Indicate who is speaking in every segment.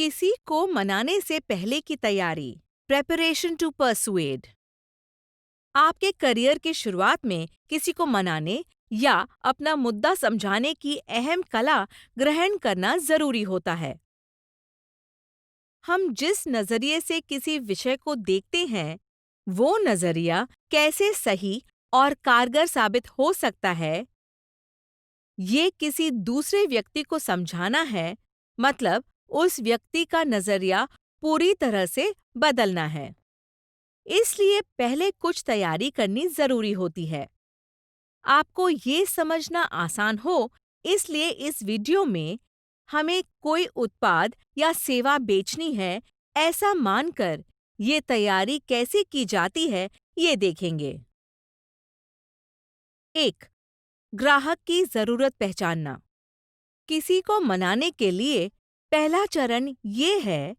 Speaker 1: किसी को मनाने से पहले की तैयारी, प्रेपरेशन टू परसुएड। आपके करियर की शुरुआत में किसी को मनाने या अपना मुद्दा समझाने की अहम कला ग्रहण करना जरूरी होता है। हम जिस नजरिए से किसी विषय को देखते हैं, वो नजरिया कैसे सही और कारगर साबित हो सकता है, ये किसी दूसरे व्यक्ति को समझाना है, मतलब उस व्यक्ति का नजरिया पूरी तरह से बदलना है। इसलिए पहले कुछ तैयारी करनी जरूरी होती है। आपको ये समझना आसान हो, इसलिए इस वीडियो में हमें कोई उत्पाद या सेवा बेचनी है, ऐसा मानकर ये तैयारी कैसे की जाती है, ये देखेंगे। 1. ग्राहक की जरूरत पहचानना। किसी को मनाने के लिए पहला चरण ये है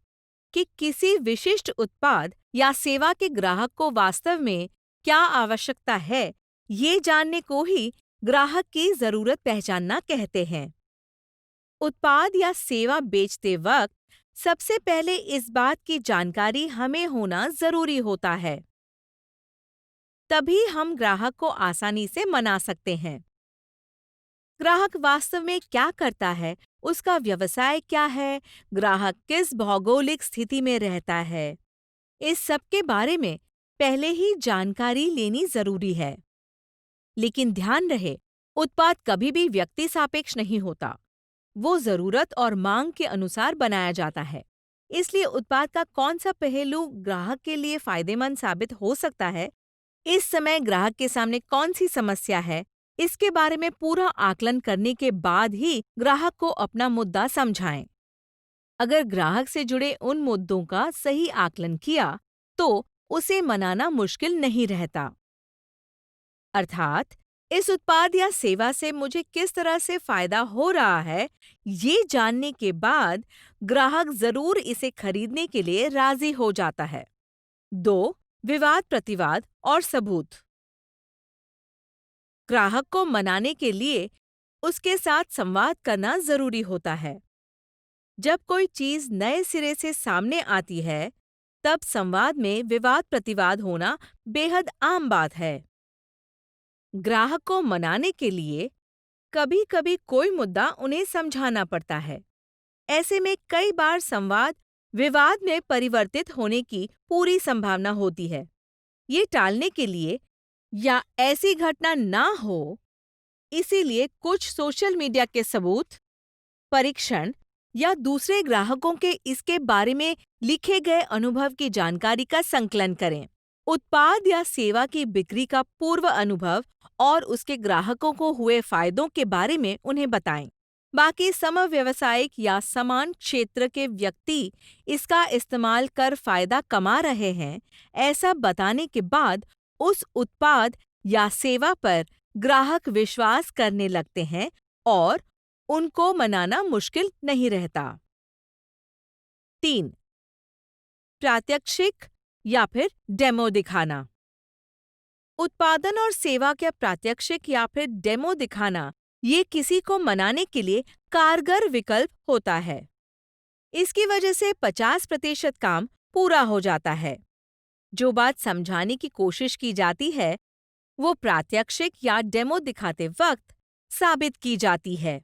Speaker 1: कि किसी विशिष्ट उत्पाद या सेवा के ग्राहक को वास्तव में क्या आवश्यकता है, ये जानने को ही ग्राहक की जरूरत पहचानना कहते हैं। उत्पाद या सेवा बेचते वक्त सबसे पहले इस बात की जानकारी हमें होना जरूरी होता है। तभी हम ग्राहक को आसानी से मना सकते हैं। ग्राहक वास्तव में क्या करता है, उसका व्यवसाय क्या है, ग्राहक किस भौगोलिक स्थिति में रहता है, इस सब के बारे में पहले ही जानकारी लेनी जरूरी है। लेकिन ध्यान रहे, उत्पाद कभी भी व्यक्ति सापेक्ष नहीं होता। वो जरूरत और मांग के अनुसार बनाया जाता है। इसलिए उत्पाद का कौन सा पहलू ग्राहक के लिए फायदेमंद साबित हो सकता है, इस समय ग्राहक के सामने कौन सी समस्या है, इसके बारे में पूरा आकलन करने के बाद ही ग्राहक को अपना मुद्दा समझाएं। अगर ग्राहक से जुड़े उन मुद्दों का सही आकलन किया, तो उसे मनाना मुश्किल नहीं रहता। अर्थात, इस उत्पाद या सेवा से मुझे किस तरह से फायदा हो रहा है, ये जानने के बाद ग्राहक जरूर इसे खरीदने के लिए राजी हो जाता है। 2. विवाद प्रतिवाद और सबूत। ग्राहक को मनाने के लिए उसके साथ संवाद करना जरूरी होता है। जब कोई चीज नए सिरे से सामने आती है, तब संवाद में विवाद प्रतिवाद होना बेहद आम बात है। ग्राहक को मनाने के लिए कभी-कभी कोई मुद्दा उन्हें समझाना पड़ता है। ऐसे में कई बार संवाद विवाद में परिवर्तित होने की पूरी संभावना होती है। ये टालने के लिए या ऐसी घटना ना हो, इसीलिए कुछ सोशल मीडिया के सबूत, परीक्षण या दूसरे ग्राहकों के इसके बारे में लिखे गए अनुभव की जानकारी का संकलन करें। उत्पाद या सेवा की बिक्री का पूर्व अनुभव और उसके ग्राहकों को हुए फायदों के बारे में उन्हें बताएं। बाकी समव्यवसायिक या समान क्षेत्र के व्यक्ति इसका इस्तेमाल कर फायदा कमा रहे हैं, ऐसा बताने के बाद उस उत्पाद या सेवा पर ग्राहक विश्वास करने लगते हैं और उनको मनाना मुश्किल नहीं रहता। 3. प्रात्यक्षिक या फिर डेमो दिखाना। उत्पादन और सेवा का प्रात्यक्षिक या फिर डेमो दिखाना, ये किसी को मनाने के लिए कारगर विकल्प होता है। इसकी वजह से 50% काम पूरा हो जाता है। जो बात समझाने की कोशिश की जाती है, वो प्रात्यक्षिक या डेमो दिखाते वक्त साबित की जाती है।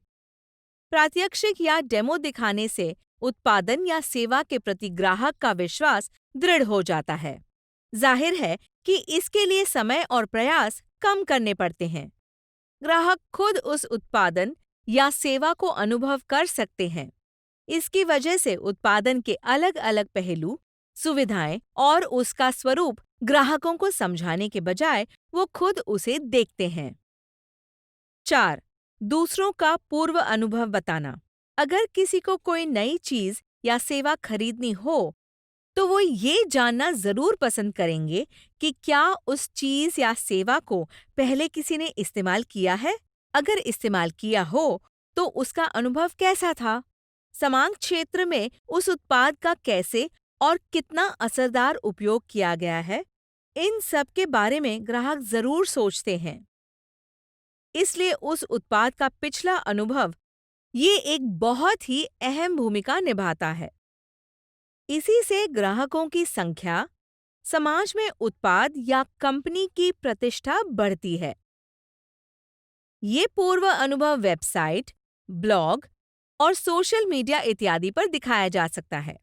Speaker 1: प्रात्यक्षिक या डेमो दिखाने से उत्पादन या सेवा के प्रति ग्राहक का विश्वास दृढ़ हो जाता है। जाहिर है कि इसके लिए समय और प्रयास कम करने पड़ते हैं। ग्राहक खुद उस उत्पादन या सेवा को अनुभव कर सकते हैं। इसकी वजह से उत्पादन के अलग-अलग पहलू, सुविधाएं और उसका स्वरूप ग्राहकों को समझाने के बजाय वो खुद उसे देखते हैं। 4. दूसरों का पूर्व अनुभव बताना। अगर किसी को कोई नई चीज या सेवा खरीदनी हो, तो वो ये जानना जरूर पसंद करेंगे कि क्या उस चीज या सेवा को पहले किसी ने इस्तेमाल किया है। अगर इस्तेमाल किया हो, तो उसका अनुभव कैसा था, समान क्षेत्र में उस उत्पाद का कैसे और कितना असरदार उपयोग किया गया है, इन सब के बारे में ग्राहक जरूर सोचते हैं। इसलिए उस उत्पाद का पिछला अनुभव ये एक बहुत ही अहम भूमिका निभाता है। इसी से ग्राहकों की संख्या, समाज में उत्पाद या कंपनी की प्रतिष्ठा बढ़ती है। ये पूर्व अनुभव वेबसाइट, ब्लॉग और सोशल मीडिया इत्यादि पर दिखाया जा सकता है।